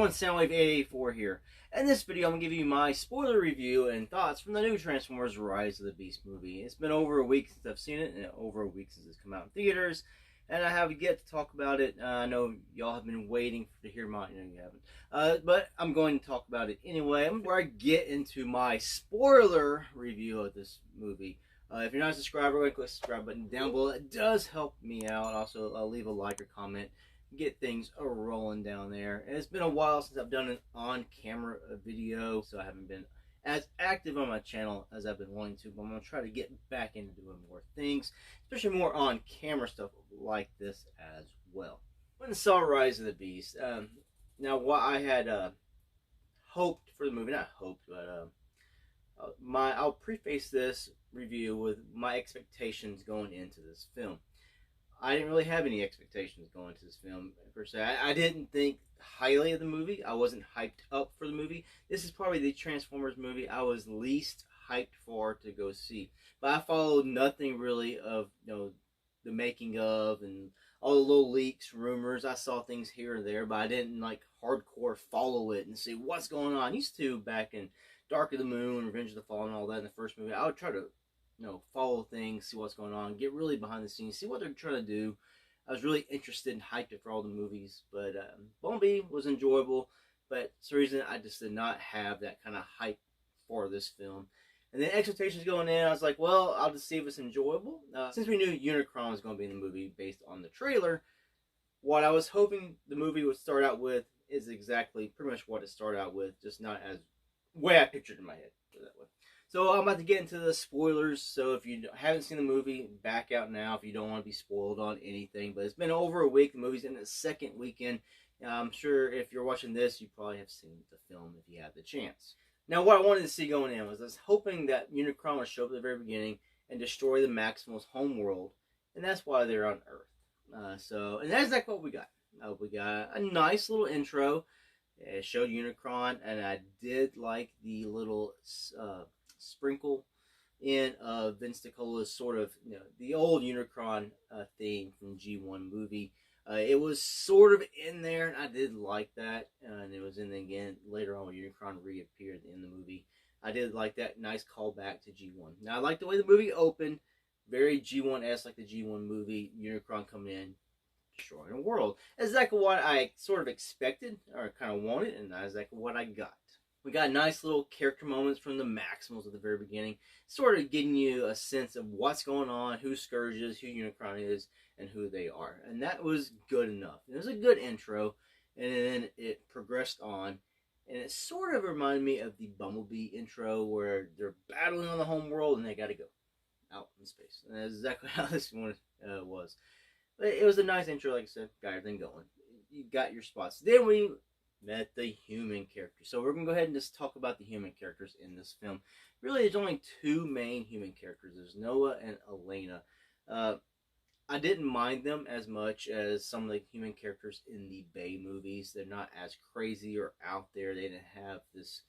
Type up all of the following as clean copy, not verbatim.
everyone, Soundwave884 here. In this video, I'm going to give you my spoiler review and thoughts from the new Transformers Rise of the Beast movie. It's been over a week since I've seen it, and over a week since it's come out in theaters, and I have yet to talk about it. I know y'all have been waiting to hear mine, and you haven't. But I'm going to talk about it anyway. Before I get into my spoiler review of this movie, if you're not a subscriber, go ahead and click the subscribe button down below. It does help me out. Also, leave a like or comment. Get things rolling down there. And it's been a while since I've done an on-camera video, so I haven't been as active on my channel as I've been wanting to, but I'm going to try to get back into doing more things, especially more on-camera stuff like this as well. When I saw Rise of the Beast, now what I had hoped for the movie, not hoped, but I'll preface this review with my expectations going into this film. I didn't really have any expectations going to this film, per se. I didn't think highly of the movie. I wasn't hyped up for the movie. This is probably the Transformers movie I was least hyped for to go see. But I followed nothing really of, the making of and all the little leaks, rumors. I saw things here and there, but I didn't like hardcore follow it and see what's going on. I used to back in Dark of the Moon, Revenge of the Fallen, and all that in the first movie. I would try to follow things, see what's going on, get really behind the scenes, see what they're trying to do. I was really interested and hyped it for all the movies, but Bumblebee was enjoyable, but for some reason I just did not have that kind of hype for this film. And then expectations going in, I was like, well, I'll just see if it's enjoyable. Since we knew Unicron was going to be in the movie based on the trailer, what I was hoping the movie would start out with is exactly pretty much what it started out with, just not as way I pictured it in my head, put it that way. So I'm about to get into the spoilers, so if you haven't seen the movie, back out now if you don't want to be spoiled on anything. But it's been over a week. The movie's in its second weekend. I'm sure if you're watching this, you probably have seen the film if you have the chance. Now, what I wanted to see going in was I was hoping that Unicron would show up at the very beginning and destroy the Maximals' homeworld, and that's why they're on Earth. And that's exactly what we got. We got a nice little intro. It showed Unicron, and I did like the little sprinkle in Vince DiCola's sort of, the old Unicron theme from G1 movie. It was sort of in there, and I did like that. And it was in again later on when Unicron reappeared in the movie. I did like that nice callback to G1. Now, I like the way the movie opened. Very G1-esque, like the G1 movie. Unicron coming in, destroying the world. Exactly what I sort of expected, or kind of wanted, and that's exactly what I got. We got nice little character moments from the Maximals at the very beginning, sort of getting you a sense of what's going on, who Scourge is, who Unicron is, and who they are. And that was good enough. It was a good intro, and then it progressed on, and it sort of reminded me of the Bumblebee intro, where they're battling on the home world, and they got to go out in space. And that's exactly how this one was. But it was a nice intro, like I said, got everything going. You got your spots. Then we met the human characters. So we're going to go ahead and just talk about the human characters in this film. Really, there's only two main human characters. There's Noah and Elena. I didn't mind them as much as some of the human characters in the Bay movies. They're not as crazy or out there. They didn't have this,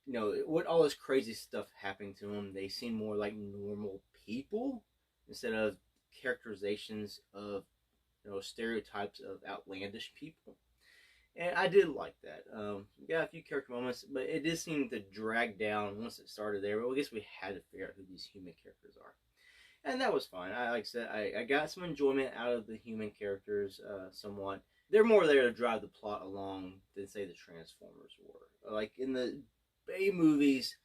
what all this crazy stuff happening to them. They seem more like normal people instead of characterizations of, stereotypes of outlandish people. And I did like that. We got a few character moments, but it did seem to drag down once it started there. Well, I guess we had to figure out who these human characters are. And that was fine. Like I said, I got some enjoyment out of the human characters somewhat. They're more there to drive the plot along than, say, the Transformers were. Like in the Bay movies,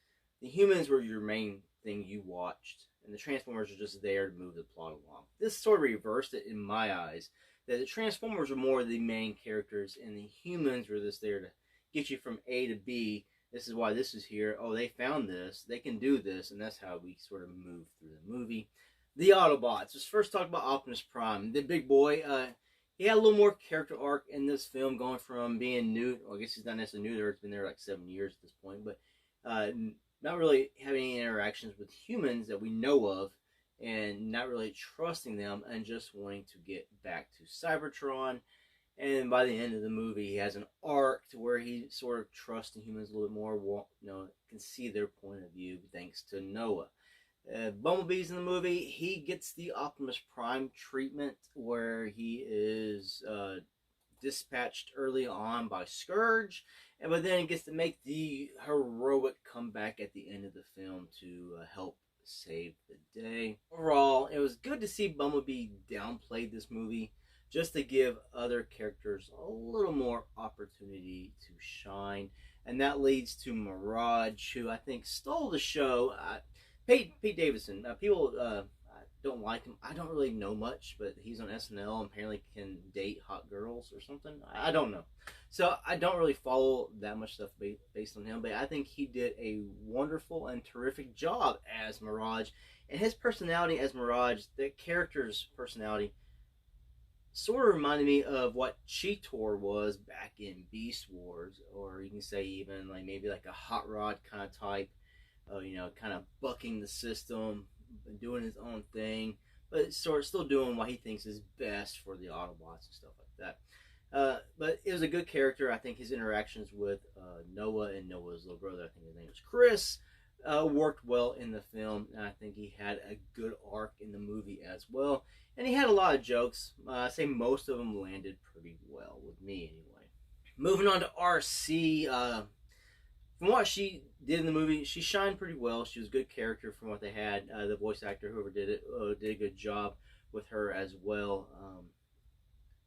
the humans were your main thing you watched, and the Transformers are just there to move the plot along. This sort of reversed it in my eyes. That the Transformers were more the main characters, and the humans were just there to get you from A to B. This is why this is here. Oh, they found this. They can do this, and that's how we sort of move through the movie. The Autobots. Let's first talk about Optimus Prime. The big boy, he had a little more character arc in this film, going from being new. Well, I guess he's not necessarily new there. It's been there like 7 years at this point, but not really having any interactions with humans that we know of, and not really trusting them, and just wanting to get back to Cybertron. And by the end of the movie, he has an arc to where he sort of trusts the humans a little bit more, can see their point of view thanks to Noah. Bumblebee's in the movie. He gets the Optimus Prime treatment where he is dispatched early on by Scourge, but then gets to make the heroic comeback at the end of the film to help save the day. Overall, it was good to see Bumblebee downplay this movie just to give other characters a little more opportunity to shine. And that leads to Mirage, who I think stole the show. Pete Davidson. People don't like him. I don't really know much, but he's on SNL and apparently can date hot girls or something. I don't know. So I don't really follow that much stuff based on him, but I think he did a wonderful and terrific job as Mirage. And his personality as Mirage, the character's personality, sort of reminded me of what Cheetor was back in Beast Wars, or you can say even like maybe like a Hot Rod kind of type, kind of bucking the system, doing his own thing, but sort of still doing what he thinks is best for the Autobots and stuff like that. But it was a good character. I think his interactions with Noah and Noah's little brother, I think his name was Chris, worked well in the film, and I think he had a good arc in the movie as well. And he had a lot of jokes. I say most of them landed pretty well with me anyway. Moving on to RC. From what she did in the movie, she shined pretty well. She was a good character from what they had. The voice actor, whoever did it, did a good job with her as well.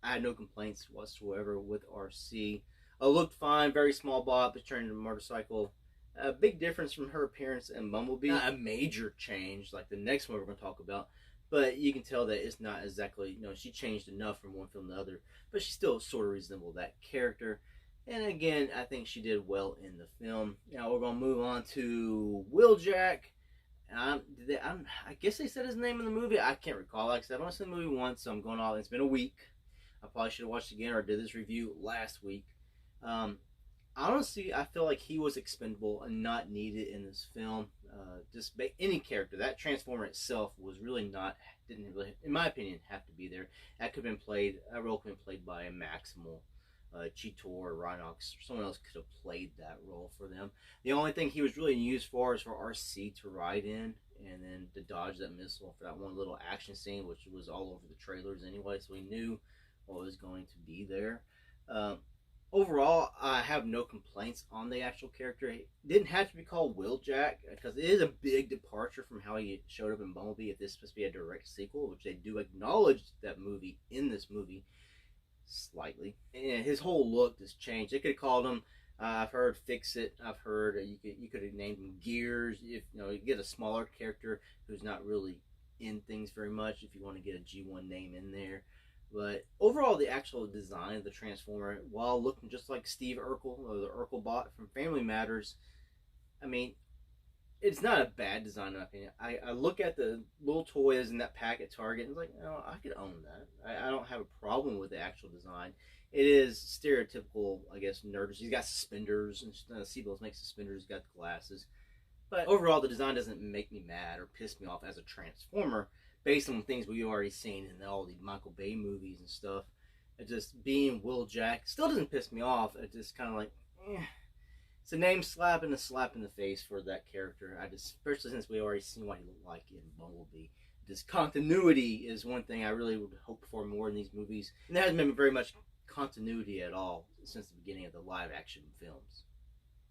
I had no complaints whatsoever with RC. Looked fine, very small bob, but turned into a motorcycle. A big difference from her appearance in Bumblebee. Not a major change like the next one we're going to talk about, but you can tell that it's not exactly, she changed enough from one film to the other, but she still sort of resembled that character. And again, I think she did well in the film. Now we're going to move on to Wheeljack. I guess they said his name in the movie. I can't recall. Like I said, I've only seen the movie once, so I'm going off. It's been a week. I probably should have watched it again or did this review last week. Honestly, I feel like he was expendable and not needed in this film. Just any character. That Transformer itself was really didn't really, in my opinion, have to be there. That role could have been played by a Maximal, Cheetor, or Rhinox, or someone else could have played that role for them. The only thing he was really used for is for RC to ride in and then to dodge that missile for that one little action scene, which was all over the trailers anyway, so we knew what was going to be there. Overall, I have no complaints on the actual character. It didn't have to be called Wheeljack because it is a big departure from how he showed up in Bumblebee. If this is supposed to be a direct sequel, which they do acknowledge that movie in this movie slightly, and his whole look has changed. They could have called him, I've heard, Fix It. I've heard you could have named him Gears. If you get a smaller character who's not really in things very much, if you want to get a G1 name in there. But overall, the actual design of the Transformer, while looking just like Steve Urkel, or the Urkel bot from Family Matters, I mean, it's not a bad design in my opinion. I look at the little toys in that pack at Target and it's like, I could own that. I don't have a problem with the actual design. It is stereotypical, I guess, nerd. He's got suspenders, and Seabills makes suspenders, he's got the glasses. But overall, the design doesn't make me mad or piss me off as a Transformer, based on things we've already seen in all the Michael Bay movies and stuff. It just being Wheeljack still doesn't piss me off. It's just kind of like, it's a name slap and a slap in the face for that character. Especially since we already seen what he looked like in Bumblebee. This continuity is one thing I really would hope for more in these movies. And there hasn't been very much continuity at all since the beginning of the live action films.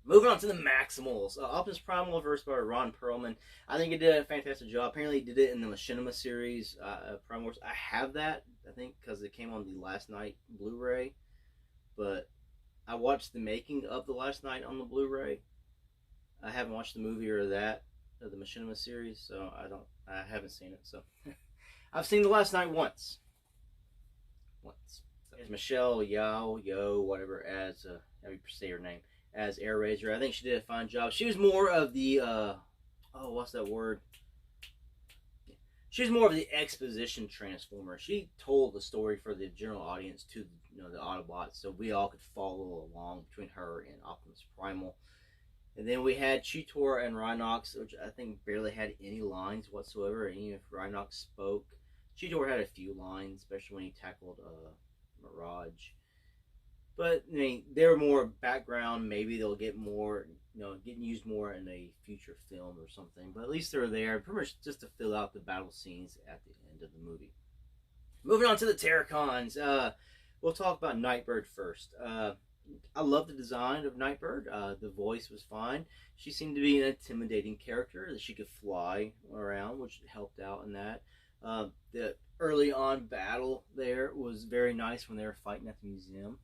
Moving on to the Maximals. Optimus Primal versus by Ron Perlman. I think he did a fantastic job. Apparently he did it in the Machinima series, Primal Wars. I have that, I think, because it came on the Last Night Blu-ray. But I watched the making of the Last Night on the Blu-ray. I haven't watched the movie or the Machinima series, so I haven't seen it. So I've seen the Last Night once. So there's Michelle Yeoh, whatever, as how you say her name, as Air Razor. I think she did a fine job. She was more of the what's that word? She was more of the exposition Transformer. She told the story for the general audience to the Autobots, so we all could follow along between her and Optimus Primal. And then we had Cheetor and Rhinox, which I think barely had any lines whatsoever. Even if Rhinox spoke, Cheetor had a few lines, especially when he tackled Mirage. But I mean, they're more background. Maybe they'll get more, getting used more in a future film or something. But at least they're there, pretty much just to fill out the battle scenes at the end of the movie. Moving on to the Terracons. We'll talk about Nightbird first. I love the design of Nightbird. The voice was fine. She seemed to be an intimidating character that she could fly around, which helped out in that. The early on battle there was very nice when they were fighting at the museum.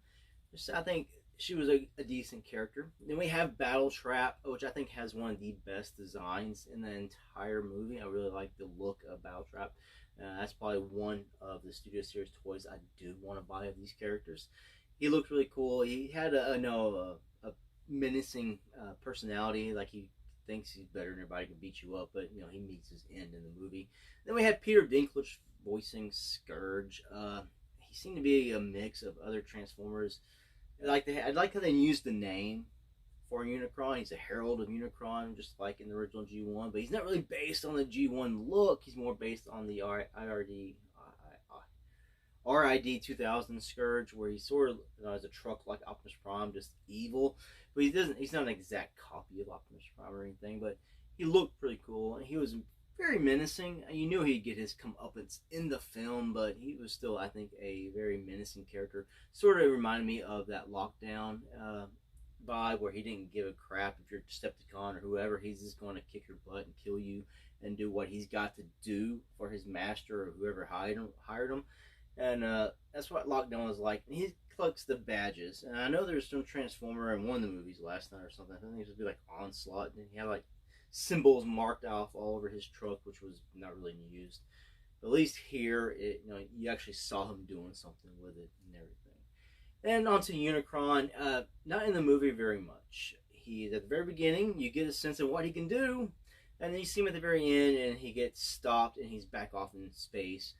I think she was a decent character. Then we have Battle Trap, which I think has one of the best designs in the entire movie. I really like the look of Battle Trap. That's probably one of the Studio Series toys I do want to buy of these characters. He looked really cool. He had a menacing personality, like he thinks he's better than everybody, can beat you up, but he meets his end in the movie. Then we had Peter Dinklage voicing Scourge. He seemed to be a mix of other Transformers. I like how they used the name for Unicron. He's a herald of Unicron, just like in the original G1, but he's not really based on the G1 look. He's more based on the RID 2000 Scourge, where he sort of has a truck like Optimus Prime, just evil. But he's not an exact copy of Optimus Prime or anything, but he looked pretty cool, and he was very menacing. You knew he'd get his comeuppance in the film, but he was still, I think, a very menacing character. Sort of reminded me of that Lockdown vibe, where he didn't give a crap if you're Decepticon or whoever. He's just going to kick your butt and kill you and do what he's got to do for his master or whoever hired him. And that's what Lockdown was like. And he collects the badges. And I know there's some Transformer in one of the movies last night or something. I think it was supposed to be like Onslaught, and he had like symbols marked off all over his truck, which was not really used. But at least here, you actually saw him doing something with it and everything. And onto Unicron, not in the movie very much. He's at the very beginning, you get a sense of what he can do, and then you see him at the very end, and he gets stopped, and he's back off in space.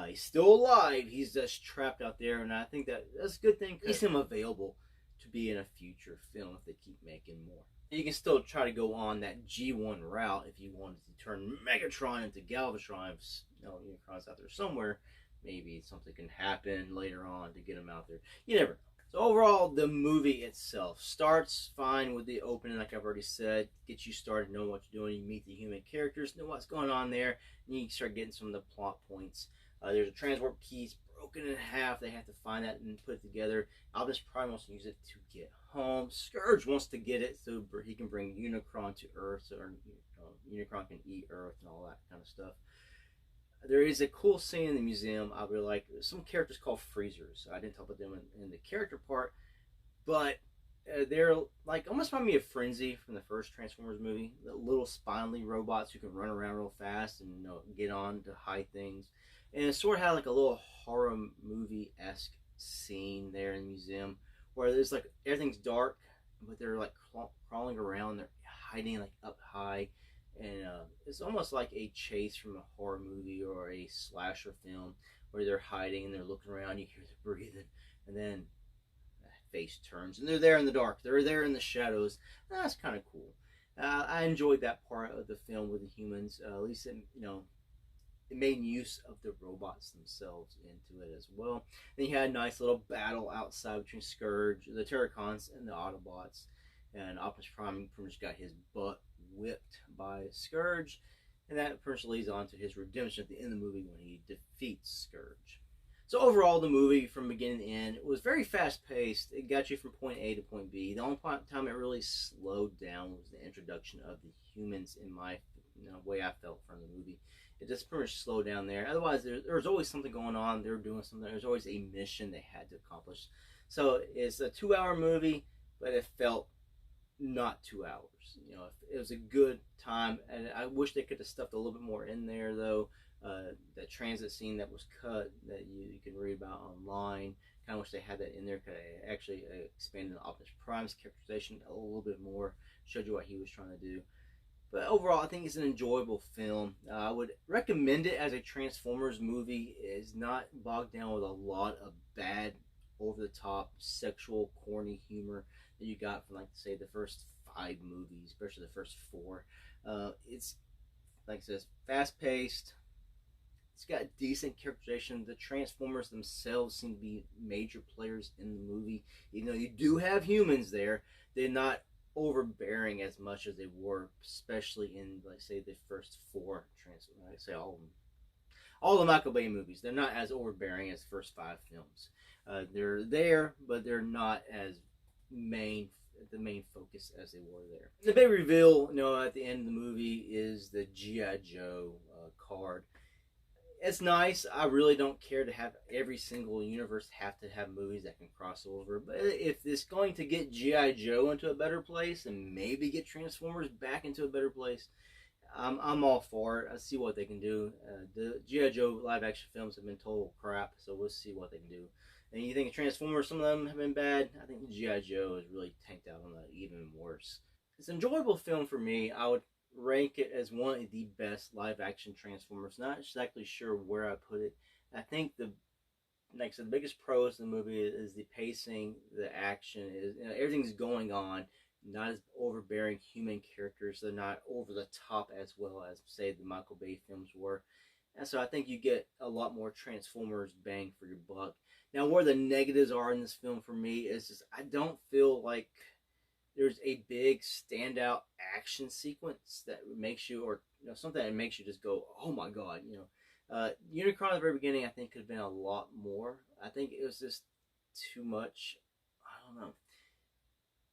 He's still alive. He's just trapped out there, and I think that's a good thing. He's him available to be in a future film if they keep making more. You can still try to go on that G1 route if you wanted to turn Megatron into Galvatron. Unicron's out there somewhere. Maybe something can happen later on to get him out there. You never know. So overall, the movie itself starts fine with the opening, like I've already said. Gets you started, know what you're doing. You meet the human characters, know what's going on there, and you start getting some of the plot points. There's a transwarp key broken in half. They have to find that and put it together. Optimus Prime wants to use it to get home. Scourge wants to get it so he can bring Unicron to Earth, so Unicron can eat Earth and all that kind of stuff. There is a cool scene in the museum I really like. Some characters called Freezers. I didn't talk about them in the character part, but they're like almost remind me of Frenzy from the first Transformers movie. The little spindly robots who can run around real fast and get on to high things. And it sort of had like a little horror movie-esque scene there in the museum where there's like everything's dark, but they're like crawling around. They're hiding like up high. And it's almost like a chase from a horror movie or a slasher film where they're hiding and they're looking around. You hear them breathing, and then the face turns, and they're there in the dark. They're there in the shadows. That's kind of cool. I enjoyed that part of the film with the humans. At least it made use of the robots themselves into it as well. Then you had a nice little battle outside between Scourge, the Terracons, and the Autobots. And Optimus Prime pretty much got his butt whipped by Scourge, and that pretty much leads on to his redemption at the end of the movie when he defeats Scourge. So overall, the movie from beginning to end was very fast-paced. It got you from point A to point B. The only time it really slowed down was the introduction of the humans in my way I felt from the movie. It just pretty much slowed down there. Otherwise, there was always something going on. They were doing something. There was always a mission they had to accomplish. So it's a 2-hour movie, but it felt not 2 hours. It was a good time, and I wish they could have stuffed a little bit more in there, though. That transit scene that was cut that you can read about online, kind of wish they had that in there. Could actually expanded Optimus Prime's characterization a little bit more, showed you what he was trying to do. But overall, I think it's an enjoyable film. I would recommend it as a Transformers movie. It's not bogged down with a lot of bad, over-the-top, sexual, corny humor that you got from, like, say, the first 5 movies, especially the first 4. It's, like I said, fast-paced. It's got decent characterization. The Transformers themselves seem to be major players in the movie. Even though you do have humans there, they're not overbearing as much as they were, especially in, like, say, the first 4 Transformers. Like I say, all of them. all the Michael Bay movies. They're not as overbearing as the first 5 films. They're there, but they're not as the main focus as they were there. The big reveal, at the end of the movie is the G.I. Joe card. It's nice. I really don't care to have every single universe have to have movies that can cross over. But if it's going to get G.I. Joe into a better place and maybe get Transformers back into a better place, I'm all for it. I see what they can do. The G.I. Joe live action films have been total crap, so we'll see what they can do. And you think of Transformers, some of them have been bad. I think G.I. Joe is really tanked out on that even worse. It's an enjoyable film for me. I would rank it as one of the best live action Transformers. Not exactly sure where I put it. I think the biggest pros in the movie is the pacing, the action, is everything's going on. Not as overbearing human characters. They're not over the top as well as, say, the Michael Bay films were. And so I think you get a lot more Transformers bang for your buck. Now, where the negatives are in this film for me is just I don't feel like there's a big standout action sequence that makes you, or something that makes you just go, oh my god, Unicron at the very beginning I think could have been a lot more. I think it was just too much. I don't know.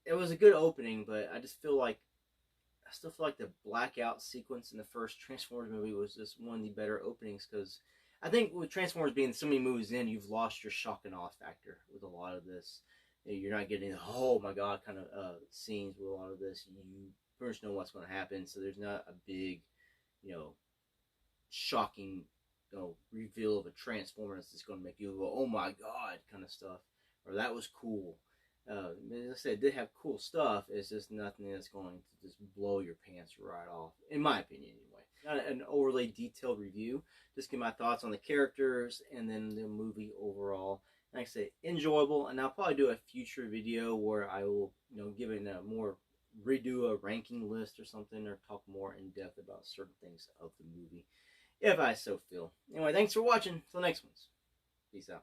It was a good opening, but I still feel like the blackout sequence in the first Transformers movie was just one of the better openings, because I think with Transformers being so many movies in, you've lost your shock and awe factor with a lot of this. You're not getting the oh my god kind of scenes with a lot of this. You pretty much know what's going to happen, so there's not a big, shocking, reveal of a Transformer that's just going to make you go oh my god kind of stuff, or that was cool. As I said, it did have cool stuff. It's just nothing that's going to just blow your pants right off, in my opinion, anyway. Not an overly detailed review. Just give my thoughts on the characters and then the movie overall. Like I said, enjoyable, and I'll probably do a future video where I will, give it redo a ranking list or something, or talk more in depth about certain things of the movie, if I so feel. Anyway, thanks for watching. Till the next ones. Peace out.